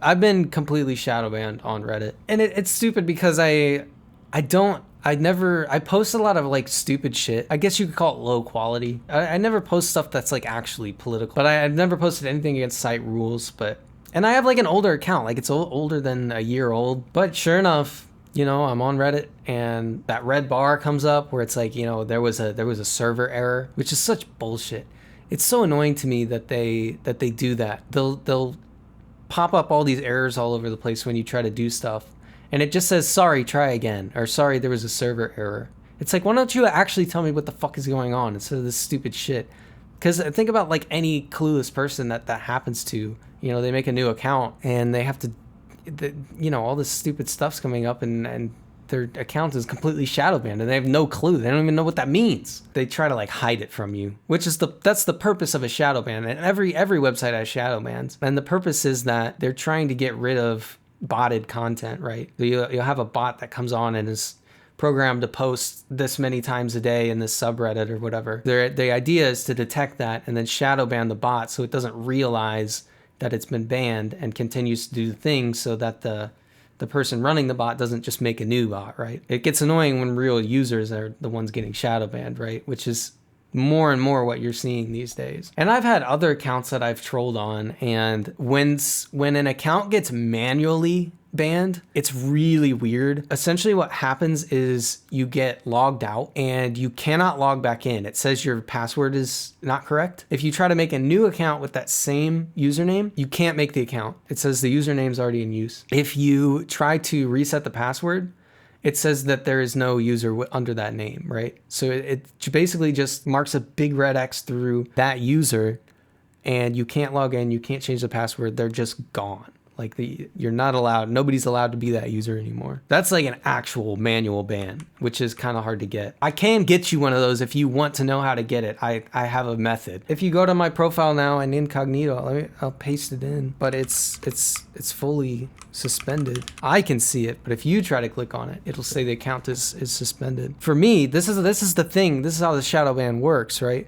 I've been completely shadow banned on Reddit, and it's stupid because I post a lot of like stupid shit. I guess you could call it low quality. I never post stuff that's like actually political, but I've never posted anything against site rules. And I have like an older account, like it's older than a year old. But sure enough, I'm on Reddit and that red bar comes up where it's like, there was a server error, which is such bullshit. It's so annoying to me that they do that. They'll pop up all these errors all over the place when you try to do stuff, and it just says sorry, try again, or sorry, there was a server error. It's like, why don't you actually tell me what the fuck is going on instead of this stupid shit? Because think about like any clueless person that happens to. They make a new account and they have to, all this stupid stuff's coming up, and their account is completely shadow banned and they have no clue. They don't even know what that means. They try to like hide it from you, which is that's the purpose of a shadow ban. And every website has shadow bans. And the purpose is that they're trying to get rid of botted content, right? So you'll have a bot that comes on and is programmed to post this many times a day in this subreddit or whatever. The idea is to detect that and then shadow ban the bot so it doesn't realize that it's been banned and continues to do things, so that the person running the bot doesn't just make a new bot, right? It gets annoying when real users are the ones getting shadow banned, right? Which is more and more what you're seeing these days. And I've had other accounts that I've trolled on, and when an account gets manually banned, it's really weird. Essentially what happens is you get logged out and you cannot log back in. It says your password is not correct. If you try to make a new account with that same username, you can't make the account. It says the username's already in use. If you try to reset the password, it says that there is no user under that name, right? So it basically just marks a big red X through that user, and you can't log in, you can't change the password, they're just gone. Like you're not allowed, nobody's allowed to be that user anymore. That's like an actual manual ban, which is kind of hard to get. I can get you one of those if you want to know how to get it. I have a method. If you go to my profile now and incognito, I'll paste it in, but it's fully suspended. I can see it, but if you try to click on it, it'll say the account is suspended. For me, this is the thing. This is how the shadow ban works, right?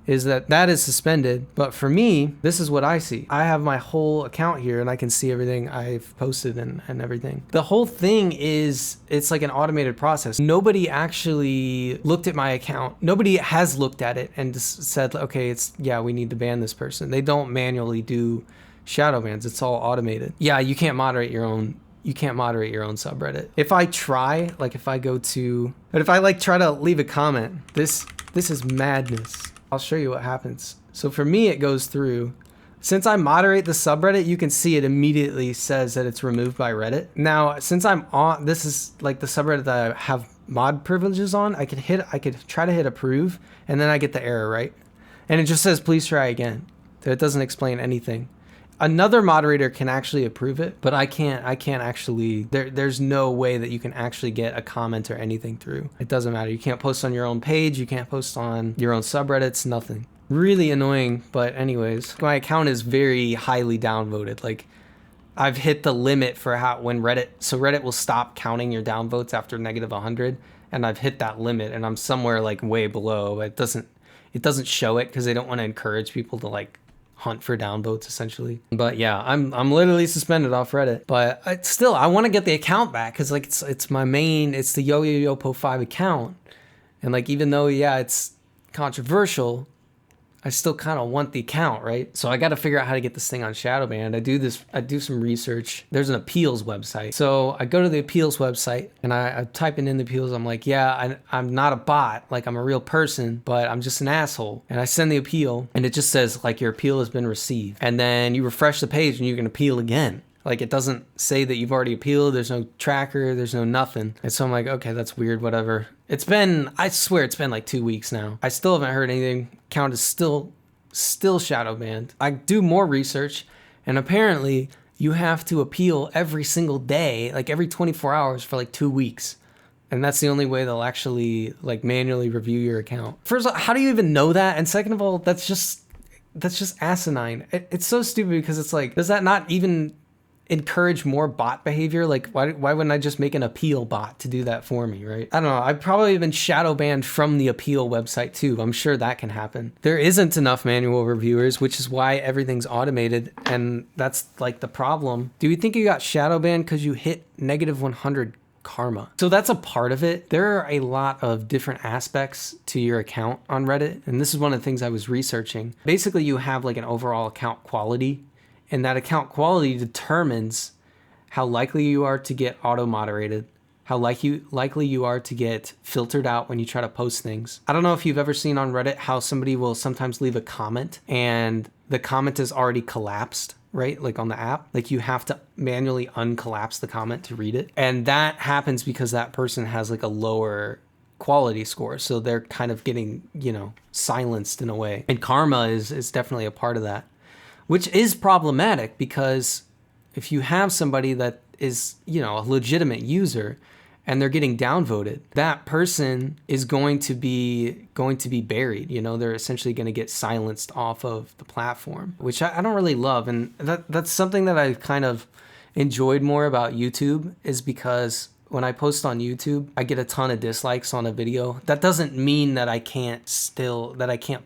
Is that is suspended, but for me, this is what I see. I have my whole account here and I can see everything I've posted and everything. The whole thing it's like an automated process. Nobody actually looked at my account. Nobody has looked at it and just said, okay, we need to ban this person. They don't manually do shadow bans. It's all automated. Yeah, you can't moderate your own subreddit. If I try, like if I try to leave a comment, this is madness. I'll show you what happens. So for me, it goes through. Since I moderate the subreddit, you can see it immediately says that it's removed by Reddit. Now, since I'm on, this is like the subreddit that I have mod privileges on, I could try to hit approve, and then I get the error, right? And it just says, please try again. So it doesn't explain anything. Another moderator can actually approve it, but I can't actually, there's no way that you can actually get a comment or anything through. It doesn't matter. You can't post on your own page. You can't post on your own subreddits, nothing. Really annoying, but anyways, my account is very highly downvoted. Like I've hit the limit for when Reddit will stop counting your downvotes after -100. And I've hit that limit and I'm somewhere like way below. It doesn't show it because they don't want to encourage people to like hunt for downvotes essentially. But yeah, I'm literally suspended off Reddit, but I want to get the account back because like it's my main, it's the YoYoYopo5 account, and like even though it's controversial, I still kind of want the account, right? So I got to figure out how to get this thing on shadow banned. I do some research. There's an appeals website. So I go to the appeals website and I type in the appeals. I'm like, I'm not a bot. Like I'm a real person, but I'm just an asshole. And I send the appeal and it just says like your appeal has been received. And then you refresh the page and you can appeal again. Like it doesn't say that you've already appealed. There's no tracker. There's no nothing. And so I'm like, okay, that's weird, whatever. I swear it's been like 2 weeks now. I still haven't heard anything. Account is still shadow banned. I do more research and apparently you have to appeal every single day, like every 24 hours for like 2 weeks. And that's the only way they'll actually like manually review your account. First of all, how do you even know that? And second of all, that's just asinine. It's so stupid because it's like, does that not even encourage more bot behavior? Like, why wouldn't I just make an appeal bot to do that for me, right? I don't know. I've probably been shadow banned from the appeal website too. I'm sure that can happen. There isn't enough manual reviewers, which is why everything's automated, and that's like the problem. Do you think you got shadow banned because you hit -100 karma? So that's a part of it. There are a lot of different aspects to your account on Reddit, and this is one of the things I was researching. Basically, you have like an overall account quality, and that account quality determines how likely you are to get auto-moderated, how likely you are to get filtered out when you try to post things. I don't know if you've ever seen on Reddit how somebody will sometimes leave a comment and the comment is already collapsed, right? Like on the app, like you have to manually uncollapse the comment to read it. And that happens because that person has like a lower quality score. So they're kind of getting, silenced in a way. And karma is definitely a part of that, which is problematic because if you have somebody that is, a legitimate user and they're getting downvoted, that person is going to be buried. They're essentially going to get silenced off of the platform, which I don't really love. And that's something that I've kind of enjoyed more about YouTube, is because when I post on YouTube, I get a ton of dislikes on a video. That doesn't mean that I can't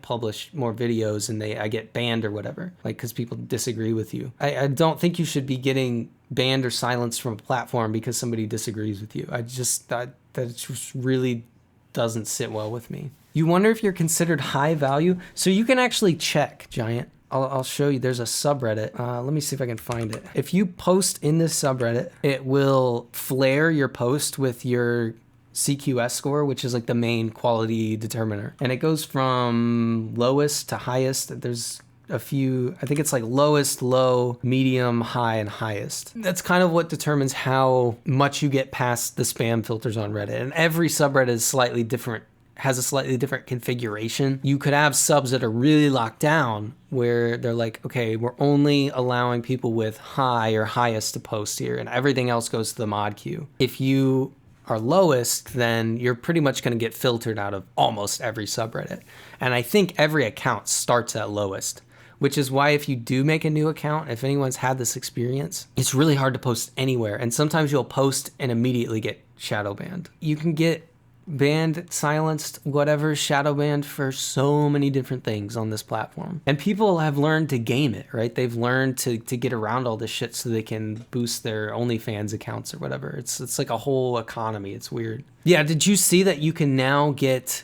publish more videos and I get banned or whatever, like because people disagree with you. I don't think you should be getting banned or silenced from a platform because somebody disagrees with you. That just really doesn't sit well with me. You wonder if you're considered high value? So you can actually check, Giant. I'll show you. There's a subreddit. Let me see if I can find it. If you post in this subreddit, it will flare your post with your CQS score, which is like the main quality determiner. And it goes from lowest to highest. There's a few, I think it's like lowest, low, medium, high, and highest. That's kind of what determines how much you get past the spam filters on Reddit. And every subreddit is slightly different, has a slightly different configuration. You could have subs that are really locked down where they're like, okay, we're only allowing people with high or highest to post here, and everything else goes to the mod queue. If you are lowest, then you're pretty much going to get filtered out of almost every subreddit. And I think every account starts at lowest, which is why if you do make a new account, if anyone's had this experience, it's really hard to post anywhere. And sometimes you'll post and immediately get shadow banned. You can get banned, silenced, whatever, shadow banned for so many different things on this platform. And people have learned to game it, right? They've learned to get around all this shit so they can boost their OnlyFans accounts or whatever. It's like a whole economy. It's weird. Yeah, did you see that you can now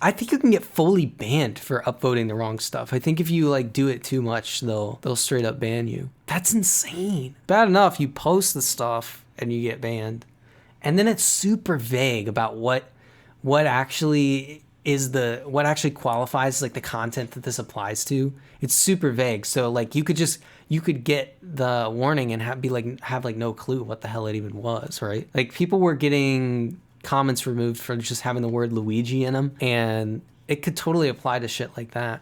I think you can get fully banned for upvoting the wrong stuff. I think if you like do it too much, they'll straight up ban you. That's insane. Bad enough you post the stuff and you get banned. And then it's super vague about what actually qualifies like the content that this applies to. It's super vague. So like you could get the warning and have no clue what the hell it even was, right? Like people were getting comments removed for just having the word Luigi in them, and it could totally apply to shit like that.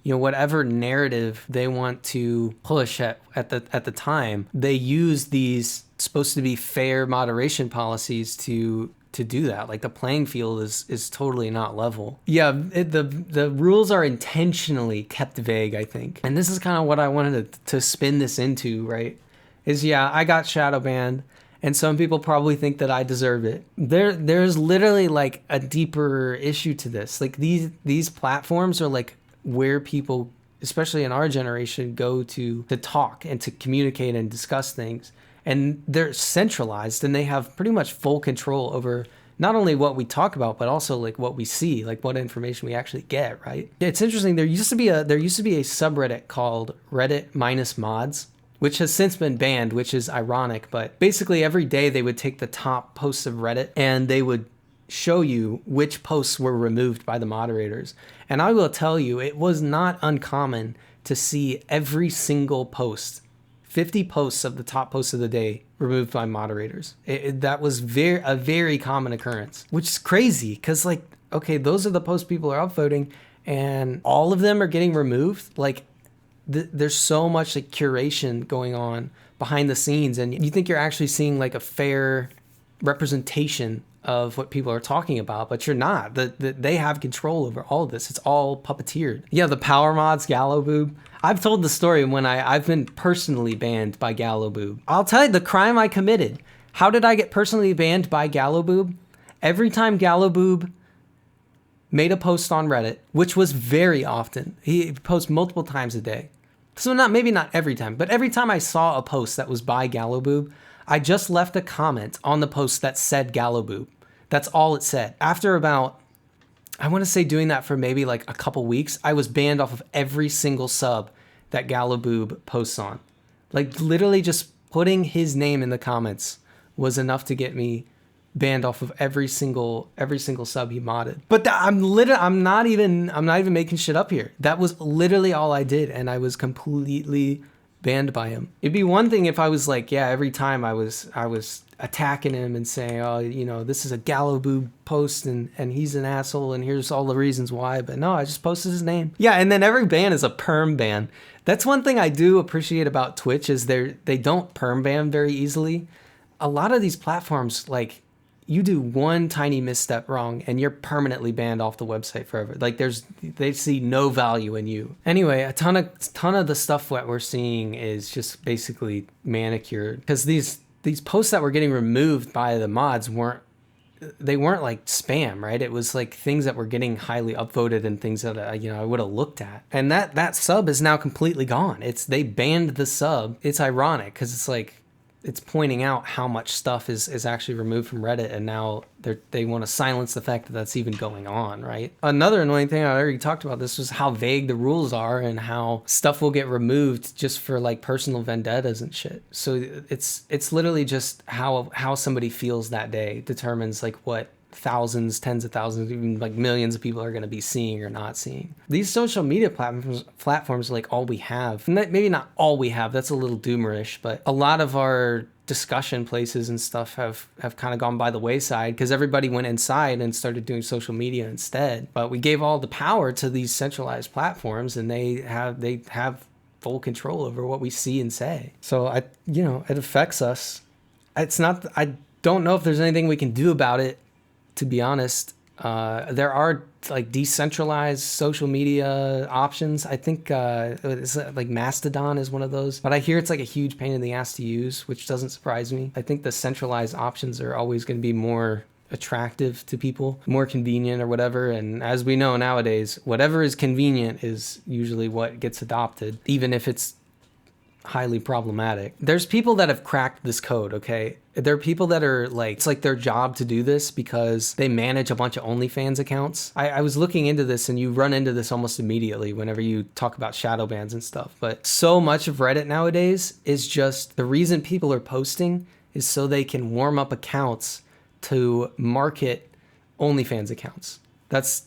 Whatever narrative they want to push at the time, they use these supposed to be fair moderation policies to do that. Like the playing field is totally not level. Yeah, the rules are intentionally kept vague, I think. And this is kind of what I wanted to spin this into, right? I got shadow banned, and some people probably think that I deserve it. There's literally like a deeper issue to this. Like these platforms are like where people, especially in our generation, go to talk and to communicate and discuss things. And they're centralized, and they have pretty much full control over not only what we talk about, but also like what we see, like what information we actually get, right? It's interesting. There used to be a subreddit called Reddit-mods, which has since been banned, which is ironic. But basically every day they would take the top posts of Reddit and they would show you which posts were removed by the moderators. And I will tell you, it was not uncommon to see every single post, 50 posts of the top posts of the day, removed by moderators. That was a very common occurrence, which is crazy because like, okay, those are the posts people are upvoting and all of them are getting removed. Like there's so much like curation going on behind the scenes, and you think you're actually seeing like a fair representation of what people are talking about, but you're not. They have control over all of this. It's all puppeteered. Yeah, the power mods, Gallowboob. I've told the story when I've been personally banned by Gallowboob. I'll tell you the crime I committed. How did I get personally banned by Gallowboob? Every time Gallowboob made a post on Reddit, which was very often, he posts multiple times a day. So maybe not every time, but every time I saw a post that was by Gallowboob, I just left a comment on the post that said Gallowboob. That's all it said. After about, I want to say doing that for maybe like a couple weeks, I was banned off of every single sub that Gallowboob posts on. Like literally just putting his name in the comments was enough to get me banned off of every single sub he modded. But I'm not even making shit up here. That was literally all I did, and I was completely banned by him. It'd be one thing if I was like, yeah, every time I was attacking him and saying, oh, you know, this is a Gallowboob post and he's an asshole and here's all the reasons why. But no, I just posted his name. Yeah, and then every ban is a perm ban. That's one thing I do appreciate about Twitch is they don't perm ban very easily. A lot of these platforms, like, you do one tiny misstep wrong and you're permanently banned off the website forever. Like they see no value in you. Anyway, a ton of the stuff that we're seeing is just basically manicured, because these posts that were getting removed by the mods weren't like spam, right? It was like things that were getting highly upvoted and things that I would have looked at. And that sub is now completely gone. They banned the sub. It's ironic because it's like, it's pointing out how much stuff is actually removed from Reddit, and now they want to silence the fact that that's even going on, right? Another annoying thing, I already talked about this, was how vague the rules are and how stuff will get removed just for like personal vendettas and shit. So it's literally just how somebody feels that day determines like what thousands, tens of thousands, even like millions of people are going to be seeing or not seeing. These social media platforms are like all we have. And maybe not all we have, that's a little doomerish, but a lot of our discussion places and stuff have kind of gone by the wayside because everybody went inside and started doing social media instead. But we gave all the power to these centralized platforms, and they have full control over what we see and say. So it affects us. I don't know if there's anything we can do about it, to be honest. There are like decentralized social media options. I think it's like Mastodon is one of those, but I hear it's like a huge pain in the ass to use, which doesn't surprise me. I think the centralized options are always going to be more attractive to people, more convenient or whatever. And as we know nowadays, whatever is convenient is usually what gets adopted, even if it's highly problematic. There's people that have cracked this code, okay? There are people that are like, it's like their job to do this because they manage a bunch of OnlyFans accounts. I was looking into this, and you run into this almost immediately whenever you talk about Shadowbans and stuff. But so much of Reddit nowadays is just, the reason people are posting is so they can warm up accounts to market OnlyFans accounts. That's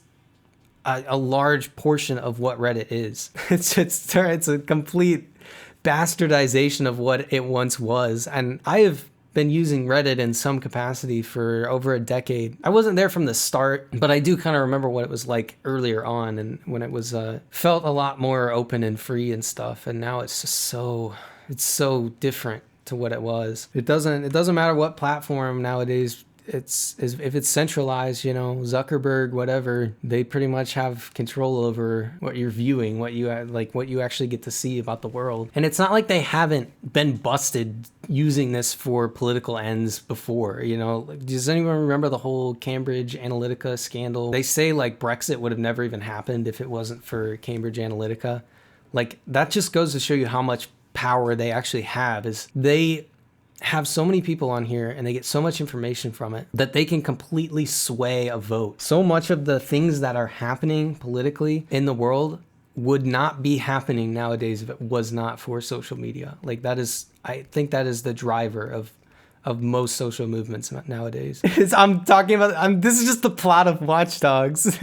a large portion of what Reddit is. It's a complete bastardization of what it once was. And I have been using Reddit in some capacity for over a decade. I wasn't there from the start, but I do kind of remember what it was like earlier on, and when it was felt a lot more open and free and stuff. And now it's just it's so different to what it was. It doesn't matter what platform nowadays. If it's centralized, Zuckerberg, whatever, they pretty much have control over what you're viewing, what you actually get to see about the world. And it's not like they haven't been busted using this for political ends before. Does anyone remember the whole Cambridge Analytica scandal? They say like Brexit would have never even happened if it wasn't for Cambridge Analytica. Like, that just goes to show you how much power they actually have. Is they have so many people on here and they get so much information from it that they can completely sway a vote. So much of the things that are happening politically in the world would not be happening nowadays if it was not for social media. Like, I think that is the driver of most social movements nowadays. I'm talking about, this is just the plot of Watch Dogs.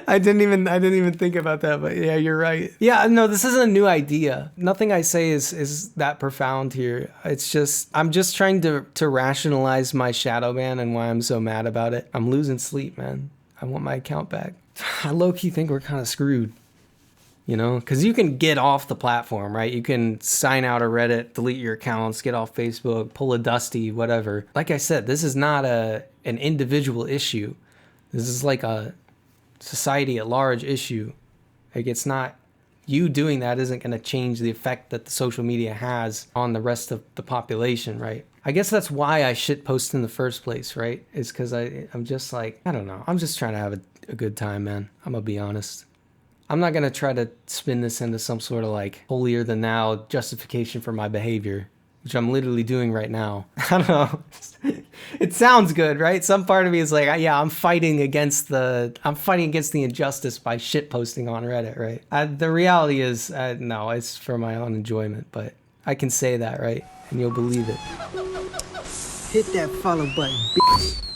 I didn't even think about that, but yeah, you're right. Yeah, no, this isn't a new idea. Nothing I say is that profound here. It's just, I'm just trying to rationalize my shadow ban and why I'm so mad about it. I'm losing sleep, man. I want my account back. I low-key think we're kind of screwed. You know, because you can get off the platform, right? You can sign out of Reddit, delete your accounts, get off Facebook, pull a Dusty, whatever. Like I said, this is not an individual issue. This is like a society at large issue. Like, it's not, you doing that isn't going to change the effect that the social media has on the rest of the population, right? I guess that's why I shitpost in the first place, right? Is because I'm just like, I don't know. I'm just trying to have a good time, man. I'm going to be honest. I'm not going to try to spin this into some sort of like holier than thou justification for my behavior, which I'm literally doing right now. I don't know. It sounds good, right? Some part of me is like, yeah, I'm fighting against the injustice by shit posting on Reddit, right? The reality is, no, it's for my own enjoyment, but I can say that, right? And you'll believe it. Hit that follow button, bitch.